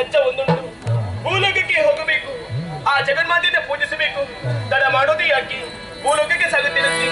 ಕಚ್ಚ ಒಂದುಂಟು. ಭೂಲೋಕಕ್ಕೆ ಹೋಗಬೇಕು, ಆ ಜಗನ್ಮಾತೆಯನ್ನು ಪೂಜಿಸಬೇಕು. ತಡ ಮಾಡೋದು ಯಾಕೆ? ಭೂಲೋಕಕ್ಕೆ ಸಾಗುತ್ತಿರುತ್ತೆ.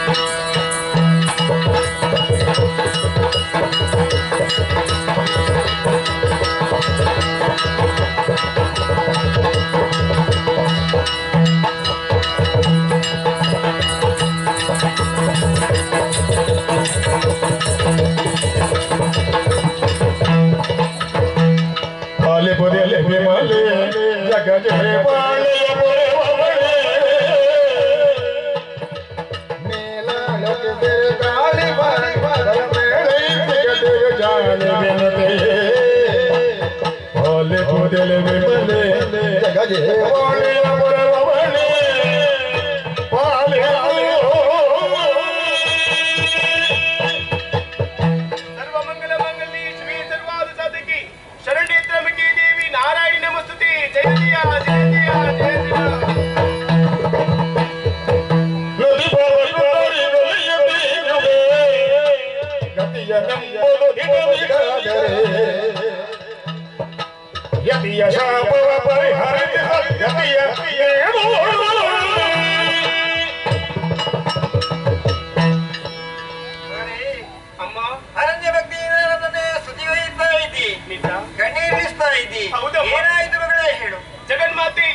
ಜಗನ್ಮಾತೆ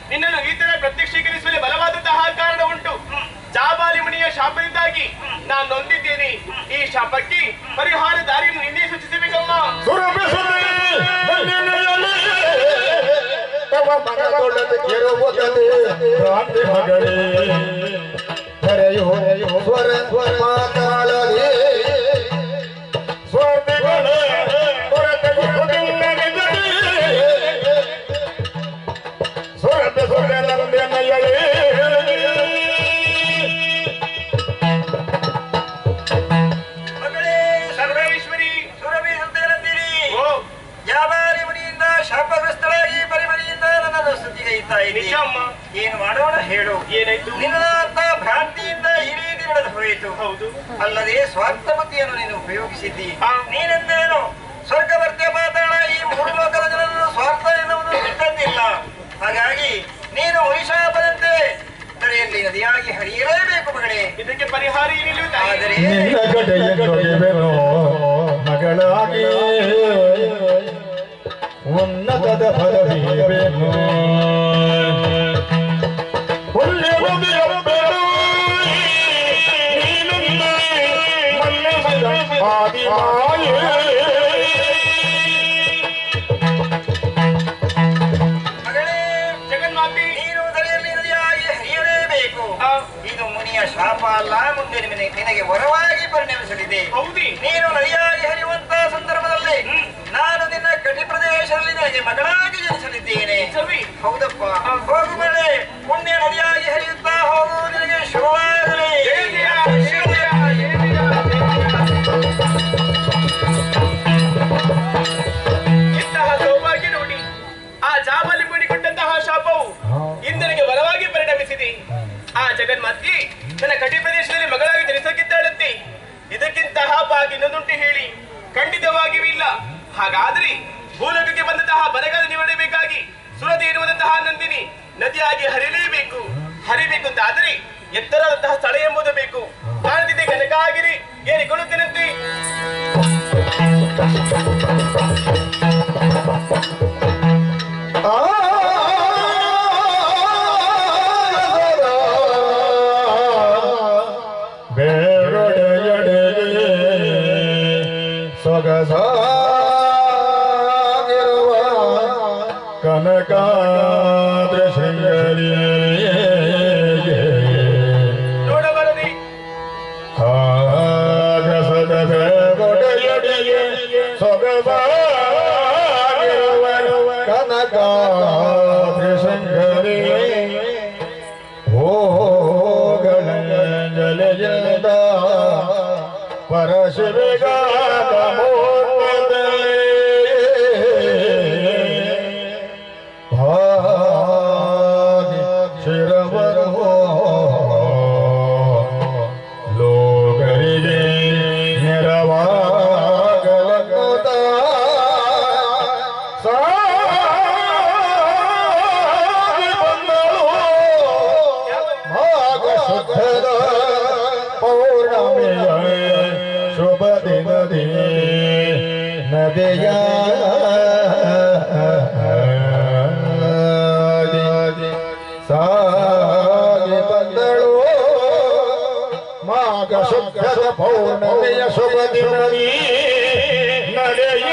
ನಿನ್ನನ್ನು ಈ ತರ ಪ್ರತ್ಯಕ್ಷೀಕರಿಸುವಲ್ಲಿ ಬಲವಾದಂತಹ ಕಾರಣ ಉಂಟು. ಜಾಬಾಲಿ ಮುನಿಯ ಶಾಪದಿಂದಾಗಿ ನಾನು ನೊಂದಿದ್ದೇನೆ. ಈ ಶಾಪಕ್ಕೆ ಪರಿಹಾರ ದಾರಿಯನ್ನು ನಿನ್ನೆ ಸೂಚಿಸಬೇಕಮ್ಮ. ಏನು ಮಾಡೋಣ ಹೇಳು? ಏನಾಯ್ತು? ನಿನ್ನಂತ ಭ್ರಾಂತಿಯಿಂದ ಈ ರೀತಿ ನಡೆದು ಹೋಯಿತು. ಹೌದು. ಅಲ್ಲದೆ ಸ್ವಾರ್ಥ ಬುದ್ಧಿಯನ್ನು ನೀನು ಉಪಯೋಗಿಸಿದ್ದಿ. ನೀನೆಂದೇನು ಸ್ವರ್ಗ ಭರ್ತ್ಯ ಪಾತಾಳ ಈ ಮೂರು ಲೋಕದ ಜನರನ್ನು ಸ್ವಾರ್ಥ ಎನ್ನುವುದು ಬಿಟ್ಟದ್ದಿಲ್ಲ. ಹಾಗಾಗಿ ನೀನು ವೈಶಾಪದಂತೆ ತಡೆಯಲ್ಲಿ ನದಿಯಾಗಿ ಹರಿಯಲೇಬೇಕು ಮಗಳೇ. ಇದಕ್ಕೆ ಪರಿಹಾರ ಏನಿಲ್ಲ. ಆದರೆ ಮಗಳಾಗಿ ಉನ್ನತದ ಪದವಿ ಜಗನ್ಮಾತೆ ನೀನು ದರೆಯಲ್ಲಿ ನದಿಯಾಗಿ ಹರಿಯಲೇಬೇಕು. ಇದು ಮುನಿಯ ಶಾಪ ಅಲ್ಲ, ಮುಂದೆ ನಿನಗೆ ವರವಾಗಿ ಪರಿಣಮಿಸಲಿದೆ. ನೀನು ನದಿಯಾಗಿ ಹರಿಯುವಂತಹ ಸಂದರ್ಭದಲ್ಲಿ ನಾನು ನಿನ್ನ ಕಟಿ ಪ್ರದೇಶದಲ್ಲಿ ನನಗೆ ಮಗಳಾಗಿ ಜನಿಸಲಿದ್ದೇನೆ. ಹೌದಪ್ಪ, ಹೋಗು ಮಳೆ. ಪುಣ್ಯ ನದಿಯಾಗಿ ಹರಿಯುತ್ತಾ ಹೋಗು, ನಿನಗೆ ಶುಭವಾಗಲಿ. ಇಂತಹ ಸೌಭಾಗ್ಯ ನೋಡಿ, ಆ ಜಾಬಲಿ ಮುನಿಗೊಂಡಂತಹ ಶಾಪವು ಇಂದನಿಗೆ ವರವಾಗಿ ಪರಿಣಮಿಸಿದೆ. ಆ ಜಗನ್ಮಾತೆ ನನ್ನ ಕಟಿ ಪ್ರದೇಶದಲ್ಲಿ ಮಗಳಾಗಿ ಜನಿಸಕ್ಕಿದ್ದಾಳಂತೆ. ಇದಕ್ಕಿಂತ ಪಾಪ ಇನ್ನೊಂದುಂಟು ಹೇಳಿ? ಖಂಡಿತವಾಗಿಯೂ ಇಲ್ಲ. ಹಾಗಾದ್ರೆ ಭೂಲೋಕಕ್ಕೆ ಬಂದಂತಹ ಬರಗಾಲ ನಿವಾರಣೆಬೇಕಾಗಿ ಸುರತಿ ಎನ್ನುವಂತಹ ನಂದಿನಿ ನದಿಯಾಗಿ ಹರಿಯಲೇಬೇಕು. ಹರಿಬೇಕು ಅಂತ ಆದರೆ ಎತ್ತರದಂತಹ ಸ್ಥಳ ಎಂಬುದು ಬೇಕು. ಕಾಣದಿದೆ ಕನಕಾಗಿರಿ ಏರಿಕೊಳ್ಳುತ್ತೇನಂತೆ. ಕನಕಾದ್ರ ಶೃಂಗರಿಯ ನೋಡಬರದಿ ಆಗಸದ ಬೆಗೊಡೆಯಡಿಗೆ ಸೊಗಸಾಗಿರುವ ಕನಕಾದ್ರ ಶೃಂಗರಿಯ ಓಗಳಂಜಲೆಯದ ಪರಶಿವೆಗಾದ ನದೆಯ ಸಾಗಿ ಬಂದಳು ಮಾಘ ಶುಕ್ರದ ಪೌರ್ಣಮಿಯ ಶುಭ ದಿನವೀ ನಡೆಯ